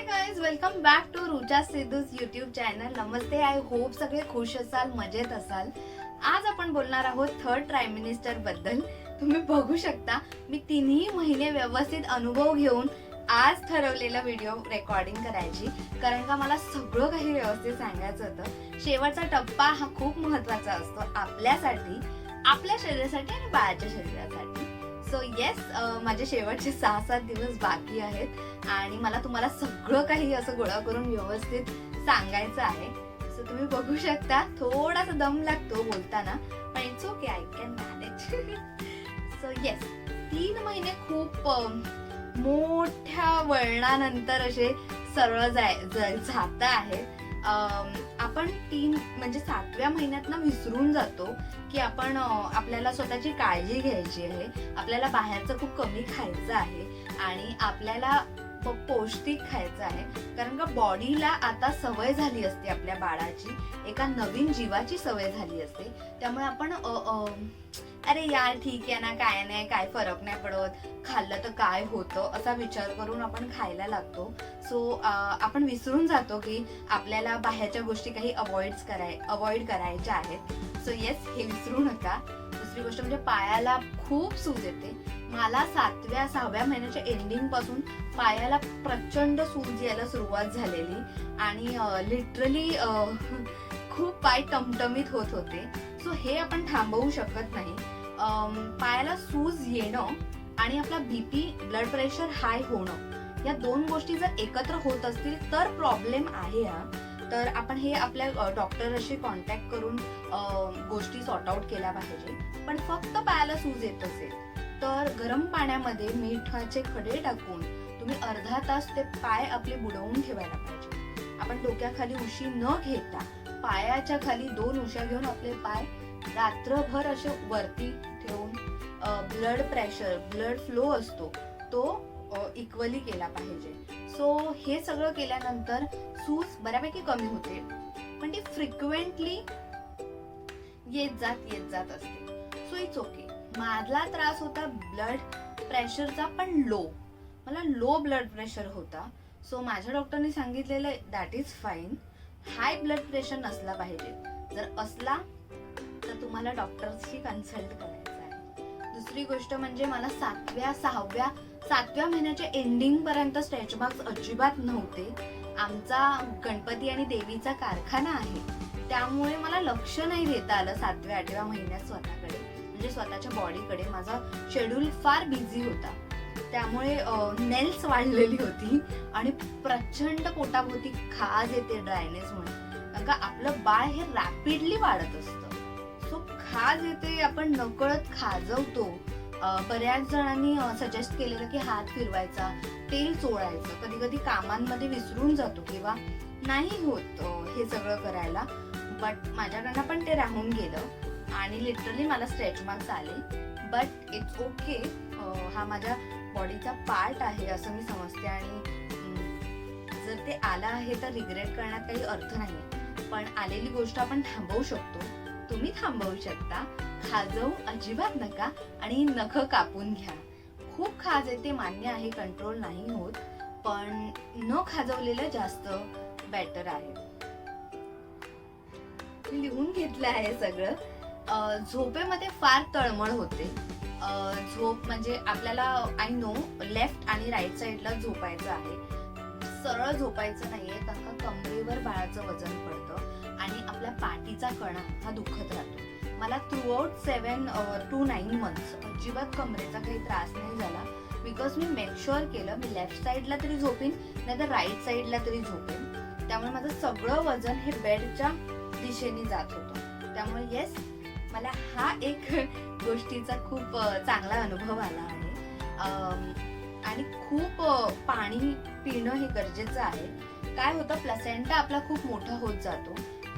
Guys, welcome back to Rucha Siddhu's YouTube channel. नमस्ते. I hope सगळे खुश असाल, मजेत असाल. आज आपण बोलणार आहोत थर्ड ट्रायमिनिस्टर बद्दल. तुम्ही बघू शकता मी 3 महिने व्यवस्थित अनुभव घेऊन आज ठरवलेला व्हिडिओ रेकॉर्डिंग करायची, कारण का मला सगळं काही व्यवस्थित सांगायचं होतं. शेवटचा टप्पा हा खूप महत्त्वाचा असतो आपल्यासाठी, आपल्या शरीरासाठी आणि बाळाच्या शरीरासाठी. सो येस, माझे शेवटचे 6-7 दिवस बाकी आहेत आणि मला तुम्हाला सगळं काही असं गोळा करून व्यवस्थित सांगायचं आहे. सो तुम्ही बघू शकता थोडासा दम लागतो बोलताना, पण it's okay, I can manage. So yes, 3 महिने खूप मोठ्या वळणानंतर असे सरळ जात आहेत. आपण 7व्या महिन्यात विसरून जातो की आपण आपल्याला स्वतःची काळजी घ्यायची आहे, आपल्याला बाहेरचं खूप कमी खायचं आहे आणि आपल्याला पौष्टिक खायचं आहे, कारण का बॉडीला आता सवय झाली असते, आपल्या बाळाची एका नवीन जीवाची सवय झाली असते. त्यामुळे आपण अरे यार ठीक आहे ना, काय नाही, काय फरक नाही पडत, खाल्लं तर काय होतं असा विचार करून आपण खायला लागतो. सो आपण विसरून जातो की आपल्याला बाहेरच्या गोष्टी काही अवॉइड करायच्या आहेत. सो येस, हे विसरू नका. दुसरी गोष्ट म्हणजे पायाला खूप सूज येते. मला 7व्या-6व्या महिन्याच्या एंडिंग पासून पायाला प्रचंड सूज यायला सुरुवात झालेली आणि लिटरली खूप पाय टमटमीत होत होते. सो हे आपण थांबवू शकत नाही. पायाला सूज येणं आणि आपला बीपी, ब्लड प्रेशर हाय होणं, या 2 गोष्टी जर एकत्र होत असतील तर प्रॉब्लेम आहे हा. तर आपण हे आपल्या डॉक्टरशी कॉन्टॅक्ट करून गोष्टी सॉर्ट आउट केल्या पाहिजे. पण फक्त पायाला सूज येत असेल तर गरम पाण्यामध्ये मिठाचे खडे टाकून तुम्ही अर्धा तास ते पाय आपले बुडवून ठेवायला पाहिजे. आपण डोक्याखाली उशी न घेता पायाच्या खाली 2 उश्या घेऊन आपले पाय रात्रभर असे वरती ठेवून ब्लड प्रेशर, ब्लड फ्लो असतो तो इक्वली केला पाहिजे. सो हे सगळं केल्यानंतर सूज बऱ्यापैकी कमी होते, पण ती फ्रिक्वेंटली येत जात असते. So it's okay. माझा त्रास होता ब्लड प्रेशरचा, पण मला लो ब्लड प्रेशर होता. सो माझ्या डॉक्टरने सांगितलेलं that is fine. High blood pressure नसला पाहिजे. जर असला तर तुम्हाला डॉक्टरशी कन्सल्ट करायचं आहे. दुसरी गोष्ट म्हणजे मला 7व्या महिन्याच्या एंडिंग पर्यंत स्ट्रेच मार्क्स अजिबात नव्हते. आमचा गणपती आणि देवीचा कारखाना आहे, त्यामुळे मला लक्ष नाही देता आलं 7व्या-8व्या महिन्यात स्वतःकडे, म्हणजे स्वतःच्या बॉडीकडे. माझा शेड्यूल फार बिझी होता, त्यामुळे नेल्स वाढलेली होती आणि प्रचंड पोटाभोवती खाज येते ड्रायनेस म्हणून, कारण का आपलं बाळ हे रॅपिडली वाढत असतं. सो खाज येते, आपण नकळत खाजवतो. बऱ्याच जणांनी सजेस्ट केलेलं की हात फिरवायचा, तेल चोळायचं. कधी कधी कामांमध्ये विसरून जातो किंवा नाही होत हे सगळं करायला, बट माझ्याकडनं पण ते राहून गेलं आणि लिटरली मला स्ट्रेच मार्क्स आले. But it's okay. हा माझ्या बॉडीचा पार्ट आहे असं मी समजते आणि जर ते आलं आहे तर रिग्रेट करण्यात काही अर्थ नाही. पण आलेली गोष्ट आपण थांबवू शकतो. तुम्ही थांबवू शकता. खाजवू अजिबात नका आणि नखं कापून घ्या. खूप खाज येते, मान्य आहे, कंट्रोल नाही होत, पण न खाजवलेलं जास्त बेटर आहे. मी लिहून घेतलं आहे सगळं. झोपेमध्ये फार तळमळ होते. झोप म्हणजे आपल्याला आय नो लेफ्ट आणि राईट साईडला झोपायचं आहे, सरळ झोपायचं नाहीये, कारण का कमरेवर बाळाचं वजन पडतं आणि आपल्या पाठीचा कणा हा दुखत राहतो. मला थ्रूआउट 7 to 9 months अजिबात कमरेचा काही त्रास नाही झाला, बिकॉज मी मेक शुअर केलं मी लेफ्ट साईडला तरी झोपेन, नाहीतर राईट साईडला तरी झोपेन. त्यामुळे माझं सगळं वजन हे बेडच्या दिशेने जात होतं. त्यामुळे येस, मला हा एक गोष्टीचा खूप चांगला अनुभव आला आहे. आणि खूप पाणी पिणं हे गरजेचं आहे. काय होतं, प्लसेंटा आपला खूप मोठा होत जातो,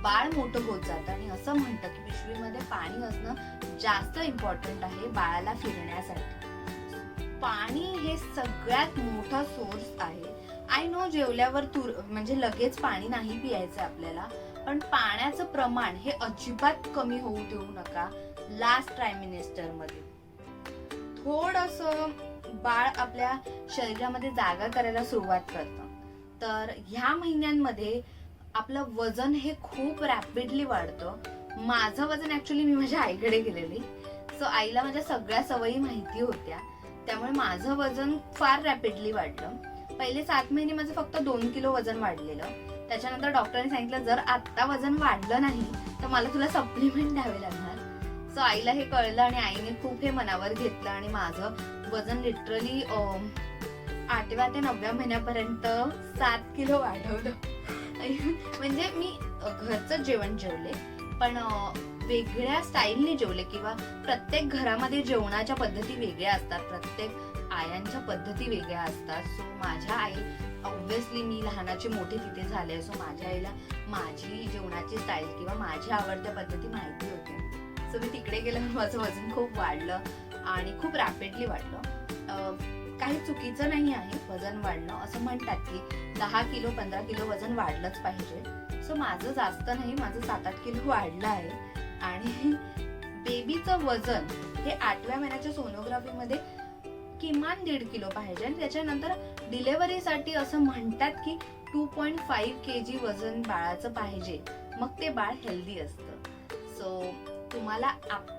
बाळ मोठं होत जातं आणि असं म्हणतं की पिशवीमध्ये पाणी असणं जास्त इम्पॉर्टंट आहे बाळाला फिरण्यासाठी. पाणी हे सगळ्यात मोठा सोर्स आहे. आय नो जेवल्यावर म्हणजे लगेच पाणी नाही पियायचं आपल्याला, पण पाण्याचं प्रमाण हे अजिबात कमी होऊ देऊ नका. लास्ट ट्रायमिनिस्टर मध्ये थोडंसं बाळ आपल्या शरीरामध्ये जागा करायला सुरुवात करतं. तर ह्या महिन्यांमध्ये आपलं वजन हे खूप रॅपिडली वाढतं. माझं वजन ऍक्च्युली मी माझ्या आईकडे गेलेली, सो आईला माझ्या सगळ्या सवयी माहिती होत्या, त्यामुळे माझं वजन फार रॅपिडली वाढलं. पहिले 7 महिने माझं फक्त 2 किलो वजन वाढलेलं. त्याच्यानंतर डॉक्टरांनी सांगितलं जर आता वजन वाढलं नाही तर मला तुला सप्लिमेंट द्यावे लागणार. सो आईला हे कळलं आणि आईने खूप हे मनावर घेतलं आणि माझं वजन लिटरली 8व्या ते 9व्या महिन्यापर्यंत 7 किलो वाढवलं. म्हणजे मी घरचं जेवण जेवले, पण वेगळ्या स्टाईलने जेवले, किंवा प्रत्येक घरामध्ये जेवणाच्या पद्धती वेगळ्या असतात, प्रत्येक आयांच्या पद्धती वेगळ्या असतात. सो माझ्या आई, ऑब्व्हियसली मी लहानाची मोठी तिथे झाले, सो माझ्या आईला माझी जेवणाची स्टाईल किंवा माझ्या आवडत्या पद्धती माहिती होत्या. सो मी तिकडे गेल्यावर माझं वजन खूप वाढलं आणि खूप रॅपिडली वाढलं. काही चुकीचं नाही आहे वजन वाढणं. असं म्हणतात की 10 किलो 15 किलो वजन वाढलंच पाहिजे. सो माझं जास्त नाही, माझं 7-8 किलो वाढलं आहे. आणि बेबीचं वजन हे 8व्या महिन्याच्या सोनोग्राफीमध्ये किमान 1.5 किलो पाहिजे. आणि त्याच्यानंतर डिलेव्हरीसाठी असं म्हणतात की 2.5 kg वजन बाळाचं पाहिजे, मग ते बाळ हेल्दी असतं. सो तुम्हाला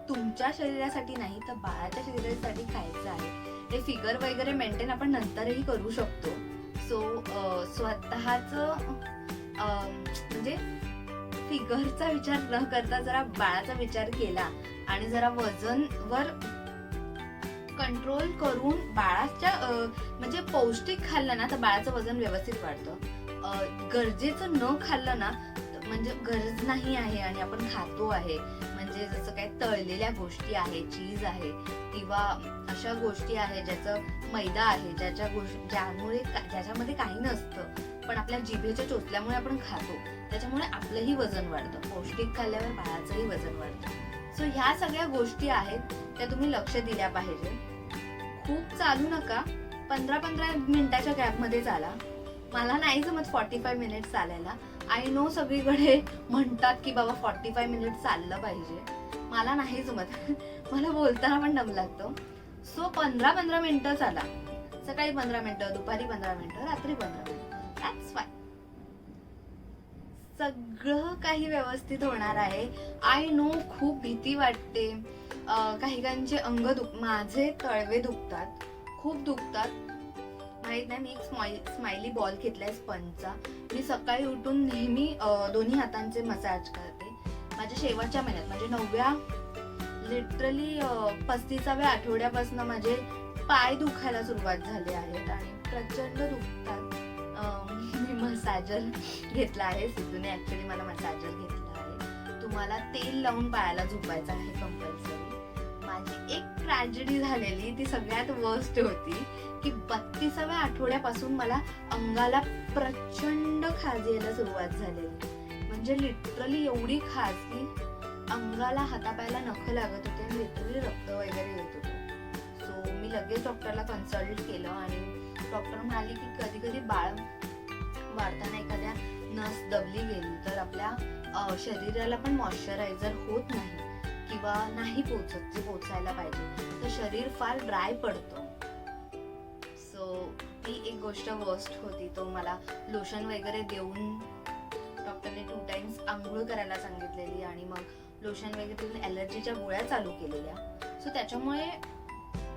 तुमच्या शरीरासाठी नाही तर बाळाच्या शरीरासाठी खायचं आहे. ते फिगर वगैरे मेंटेन आपण नंतरही करू शकतो. सो स्वतःच म्हणजे फिगरचा विचार न करता जरा बाळाचा विचार केला आणि जरा वजनवर कंट्रोल करून बाळाच्या म्हणजे पौष्टिक खाल्लं ना तर बाळाचं वजन व्यवस्थित वाढतं. गरजेचं न खाल्लं ना म्हणजे गरज नाही आहे आणि आपण खातो आहे, म्हणजे जसं काही तळलेल्या गोष्टी आहे, चीज आहे किंवा अशा गोष्टी आहे ज्याचं मैदा आहे, ज्याच्यामध्ये काही नसतं पण आपल्या जिभेच्या चोचल्यामुळे आपण खातो, त्याच्यामुळे आपलंही वजन वाढतं. पौष्टिक खाल्ल्यावर बाळाचंही वजन वाढतं. सो ह्या सगळ्या गोष्टी आहेत त्या तुम्ही लक्ष दिल्या पाहिजे. खूप चालू नका, 15-15 मिनिटाच्या गॅप मध्ये चाला. मला नाही जमत 45 मिनिट्स चालायला. आय नो सगळीकडे म्हणतात की बाबा 45 मिनिट्स चाललं पाहिजे, मला नाही जमत. मला बोलताना पण दम लागतो. सो 15-15 मिनिटं चाला. सकाळी 15 मिनिटं, दुपारी 15 मिनिटं, रात्री 15 मिनिटं, दॅट्स फाईन. सगळं काही व्यवस्थित होणार आहे. आय नो खूप भीती वाटते. काही काहींचे अंग माझे तळवे दुखतात, खूप दुखतात. माहित नाही, मी एक स्माइली बॉल घेतलाय स्पंजचा. मी सकाळी उठून नेहमी दोन्ही हातांचे मसाज करते. माझ्या शेवटच्या महिन्यात म्हणजे 9व्या लिटरली 35व्या आठवड्यापासून माझे पाय दुखायला सुरुवात झाले आहेत आणि प्रचंड दुखतात. मी मसाजर घेतला आहे, सिद्धूने ऍक्च्युली मला मसाजर घेतला आहे. तुम्हाला तेल लावून पायाला झोपायचं आहे कंपल्सरी. माझी एक ट्रॅजेडी झालेली, ती सगळ्यात वर्स्ट होती की 32व्या आठवड्यापासून मला अंगाला प्रचंड खाज यायला सुरुवात झालेली. म्हणजे लिटरली एवढी खाज की अंगाला हातापायाला नख लागत होते आणि लिटरली रक्त वगैरे येत होतं. सो मी लगेच डॉक्टरला कन्सल्ट केलं आणि डॉक्टर म्हणाले की कधी कधी बाळ वाढताना एखाद्या नस दबली गेली तर आपल्या शरीराला पण मॉइश्चरायझर होत नाही किंवा नाही पोचत जे पोचायला पाहिजे, तर शरीर फार ड्राय पडतं. सो ती एक गोष्ट वर्स्ट होती. तो मला लोशन वगैरे देऊन डॉक्टरने 2 टाइम्स आंघोळ करायला सांगितलेली आणि मग लोशन वगैरे देऊन ॲलर्जीच्या गोळ्या चालू केलेल्या. सो त्याच्यामुळे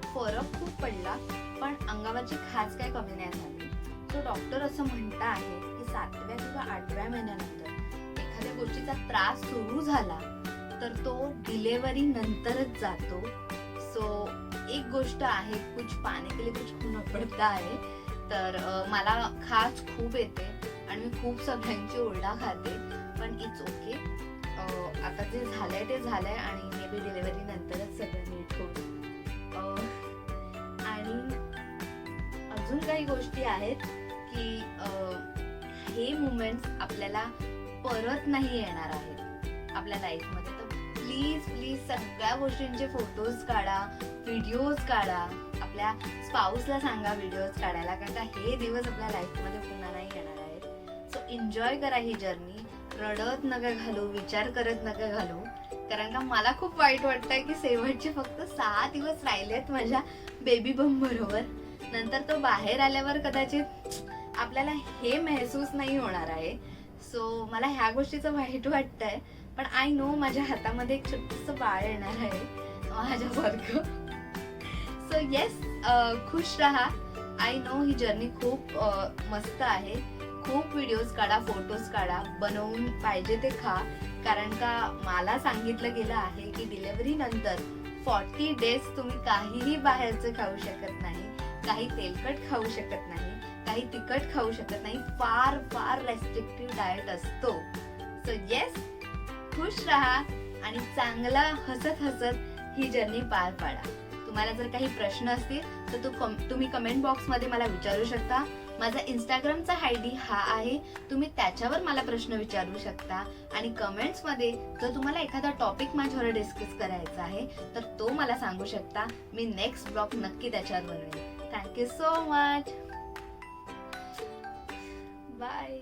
फरक खूप पडला, पण अंगावरची खाज काय कमी नाही झाली. सो डॉक्टर असं म्हणत आहे की 7व्या किंवा 8व्या महिन्यानंतर एखाद्या गोष्टीचा त्रास सुरू झाला तर तो डिलेव्हरी नंतरच जातो. सो एक गोष्ट आहे, कुछ पाने के लिए कुछ खोना पडता आहे. तर मला खाज खूप येते आणि मी खूप सगळ्यांची ओरडा खाते, पण इट्स ओके. आता जे झालंय ते झालंय आणि मे बी डिलेव्हरी नंतरच सगळं नीट होईल. आणि अजून काही गोष्टी आहेत की हे मुमेंट्स आपल्याला परत नाही येणार आहेत आपल्या लाईफमध्ये. तर प्लीज सगळ्या गोष्टींचे फोटोज काढा, व्हिडिओज काढा, आपल्या स्पाऊसला सांगा व्हिडिओज काढायला, कारण का हे दिवस आपल्या लाईफमध्ये पुन्हा नाही येणार आहेत. सो एन्जॉय करा ही जर्नी. रडत नका घालू, विचार करत नका घालू, कारण का मला खूप वाईट वाटतंय की शेवटचे फक्त 6 दिवस राहिलेत माझ्या बेबी बम बरोबर. नंतर तो बाहेर आल्यावर कदाचित आपल्याला हे महसूस नाही होणार आहे. सो मला ह्या गोष्टीचं वाईट वाटतंय, पण आय नो माझ्या हातामध्ये एक छोटंसं बाळ येणार आहे माझ्यासारखं. सो येस, खुश राहा. आय नो ही जर्नी खूप मस्त आहे. खूप व्हिडिओज काढा, फोटोज काढा, बनवून पाहिजे ते खा. कारण का मला सांगितलं गेलं आहे की डिलिव्हरी नंतर 40 डेज तुम्ही काहीही बाहेरचं खाऊ शकत नाही, काही तेलकट खाऊ शकत नाही, काही तिखट खाऊ शकत नाही. फार फार रेस्ट्रिक्टिव्ह डाएट असतो. सो येस, खुश राहा आणि चांगला हसत हसत ही जर्नी पार पाडा. तुम्हाला जर काही प्रश्न असतील तर तुम्ही कमेंट बॉक्समध्ये मला विचारू शकता. माझा इंस्टाग्रामचा आयडी हा आहे, तुम्ही त्याच्यावर मला प्रश्न विचारू शकता. आणि कमेंट्समध्ये जर तुम्हाला एखादा टॉपिक माझ्यावर डिस्कस करायचा आहे तर तो मला सांगू शकता. मी नेक्स्ट ब्लॉग नक्की त्याच्यावर बनवेन. Thank you so much. बाय.